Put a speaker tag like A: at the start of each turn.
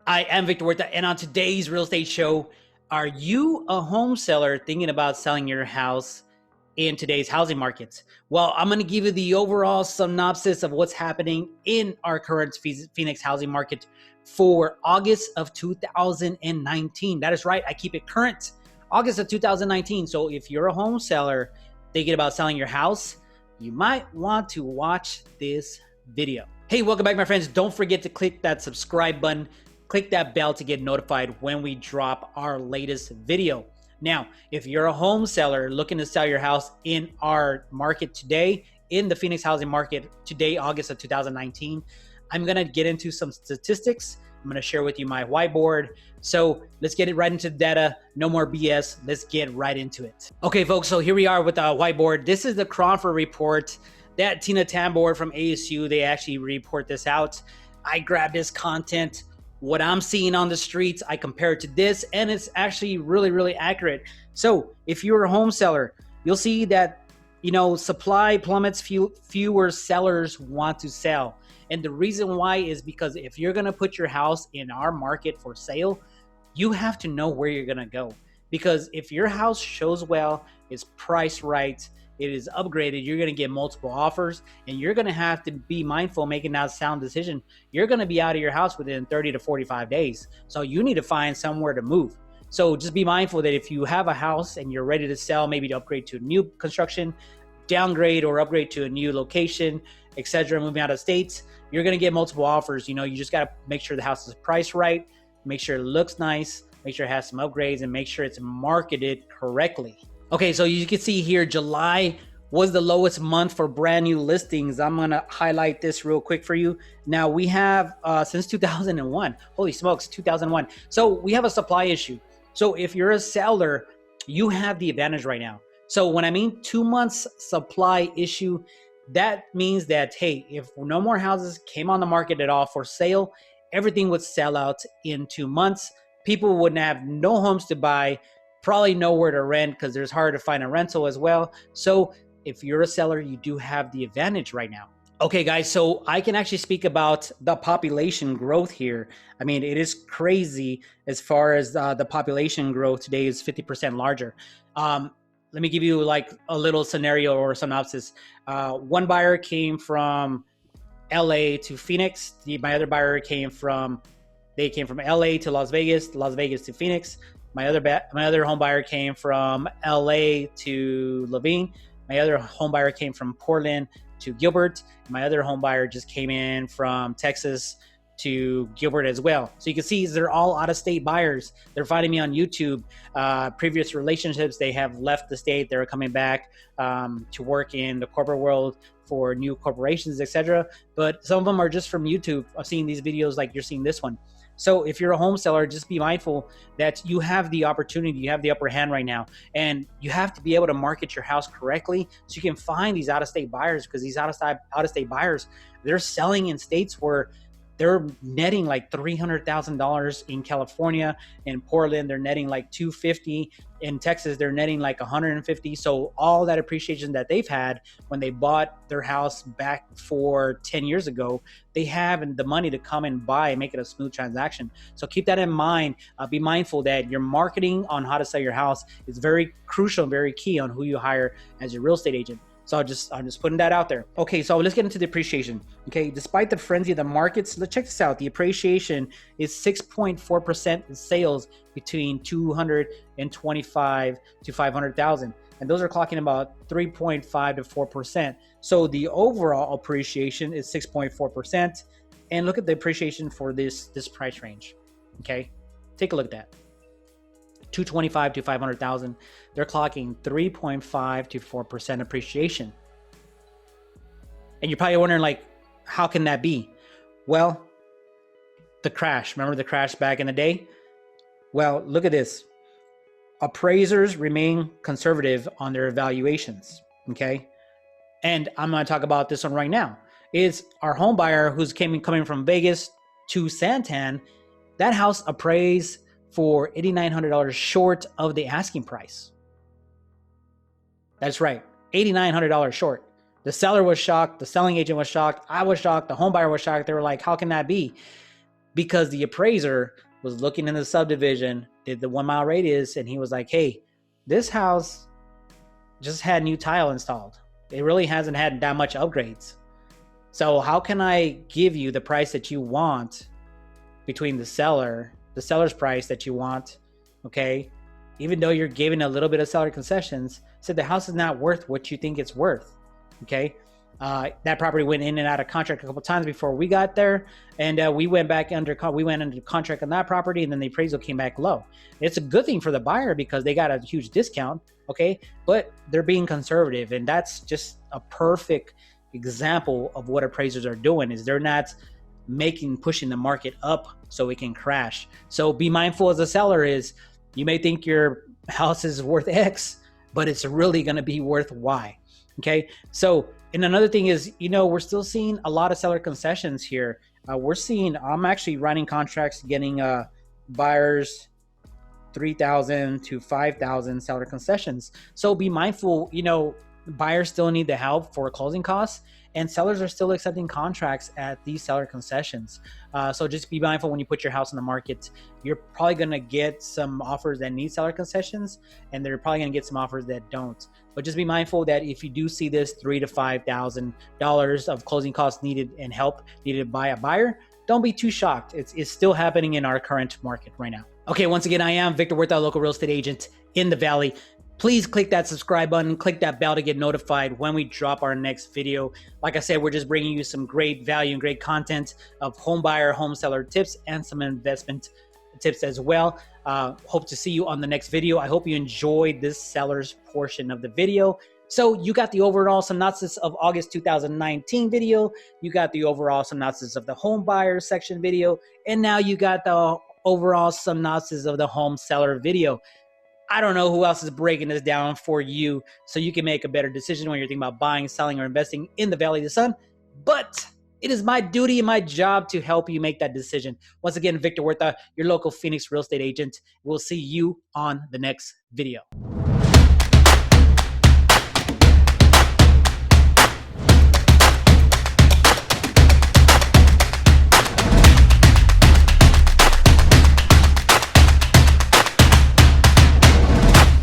A: I am Victor Huerta, and on today's real estate show, are you a home seller thinking about selling your house in today's housing market? Well, I'm going to give you the overall synopsis of what's happening in our current Phoenix housing market for August of 2019. That is right, I keep it current, August of 2019. So if you're a home seller thinking about selling your house, you might want to watch this video. Hey, welcome back, my friends. Don't forget to click that subscribe button. Click that bell to get notified when we drop our latest video. Now, if you're a home seller looking to sell your house in our market today, in the Phoenix housing market today, August of 2019, I'm gonna get into some statistics. I'm gonna share with you my whiteboard. So let's get it right into the data. No more BS. Let's get right into it. Okay, folks, so here we are with the whiteboard. This is the Crawford report that Tina Tambor from ASU, they actually report this out. I grabbed this content. What I'm seeing on the streets, I compare it to this, and it's actually really accurate. So if you're a home seller, you'll see that, supply plummets, fewer sellers want to sell. And the reason why is because if you're gonna put your house in our market for sale, you have to know where you're gonna go. Because if your house shows well, is priced right, it is upgraded, you're going to get multiple offers, and you're going to have to be mindful making that sound decision. You're going to be out of your house within 30 to 45 days. So you need to find somewhere to move. So just be mindful that if you have a house and you're ready to sell, maybe to upgrade to a new construction, downgrade or upgrade to a new location, etc., moving out of states, you're going to get multiple offers. You just got to make sure the house is priced right, make sure it looks nice, make sure it has some upgrades, and make sure it's marketed correctly. Okay, so you can see here, July was the lowest month for brand new listings. I'm gonna highlight this real quick for you. Now we have, since 2001, holy smokes, 2001. So we have a supply issue. So if you're a seller, you have the advantage right now. So when I mean 2 months supply issue, that means that, hey, if no more houses came on the market at all for sale, everything would sell out in 2 months. People wouldn't have no homes to buy, probably nowhere to rent because there's hard to find a rental as well. So if you're a seller, you do have the advantage right now. Okay, guys, so I can actually speak about the population growth here. I mean, it is crazy as far as the population growth today is 50% larger. Let me give you like a little scenario or synopsis. One buyer came from LA to Phoenix. My other buyer came from LA to Las Vegas to Phoenix. My other home buyer came from LA to Levine. My other home buyer came from Portland to Gilbert. My other home buyer just came in from Texas to Gilbert as well. So you can see they're all out-of-state buyers. They're finding me on YouTube. Previous relationships, they have left the state. They're coming back to work in the corporate world for new corporations, etc. But some of them are just from YouTube. I've seen these videos like you're seeing this one. So if you're a home seller, just be mindful that you have the opportunity, you have the upper hand right now, and you have to be able to market your house correctly so you can find these out-of-state buyers, because these out-of-state buyers, they're selling in states where they're netting like $300,000 in California. In Portland, they're netting like $250,000. In Texas, they're netting like $150,000. So all that appreciation that they've had when they bought their house back 10 years ago, they have the money to come and buy and make it a smooth transaction. So keep that in mind. Be mindful that your marketing on how to sell your house is very crucial and very key on who you hire as your real estate agent. So I'm just putting that out there. Okay, so let's get into the appreciation. Okay, despite the frenzy of the markets, let's check this out. The appreciation is 6.4% in sales between 225 to 500,000, and those are clocking about 3.5 to 4%. So the overall appreciation is 6.4%, and look at the appreciation for this price range. Okay, take a look at that. 225 to 500,000, they're clocking 3.5 to 4% appreciation. And you're probably wondering, like, how can that be? Well, the crash. Remember the crash back in the day? Well, look at this. Appraisers remain conservative on their evaluations, okay? And I'm going to talk about this one right now. Is our home buyer who's coming from Vegas to Santan, that house appraised for $8,900 short of the asking price. That's right, $8,900 short. The seller was shocked. The selling agent was shocked. I was shocked. The home buyer was shocked. They were like, how can that be? because the appraiser was looking in the subdivision, did the 1 mile radius, and he was like, hey, this house just had new tile installed. It really hasn't had that much upgrades. So how can I give you the price that you want between the seller's price that you want, okay? Even though you're giving a little bit of seller concessions, said the house is not worth what you think it's worth, okay? That property went in and out of contract a couple times before we got there, and we went under contract on that property, and then the appraisal came back low. It's a good thing for the buyer because they got a huge discount, okay? But they're being conservative, and that's just a perfect example of what appraisers are doing. Is they're not pushing the market up so it can crash. So be mindful as a seller is you may think your house is worth X, but it's really going to be worth Y. Okay. So, and another thing is, we're still seeing a lot of seller concessions here. I'm actually writing contracts getting buyers 3,000 to 5,000 seller concessions. So be mindful, buyers still need the help for closing costs, and sellers are still accepting contracts at these seller concessions. So just be mindful when you put your house on the market. You're probably going to get some offers that need seller concessions, and they're probably going to get some offers that don't. But just be mindful that if you do see this $3,000 to $5,000 of closing costs needed and help needed by a buyer, don't be too shocked. It's still happening in our current market right now. Okay, once again, I am Victor Huerta, local real estate agent in the Valley. Please click that subscribe button, click that bell to get notified when we drop our next video. Like I said, we're just bringing you some great value and great content of home buyer, home seller tips, and some investment tips as well. Hope to see you on the next video. I hope you enjoyed this seller's portion of the video. So you got the overall synopsis of August 2019 video. You got the overall synopsis of the home buyer section video. And now you got the overall synopsis of the home seller video. I don't know who else is breaking this down for you so you can make a better decision when you're thinking about buying, selling, or investing in the Valley of the Sun. But it is my duty and my job to help you make that decision. Once again, Victor Huerta, your local Phoenix real estate agent. We'll see you on the next video.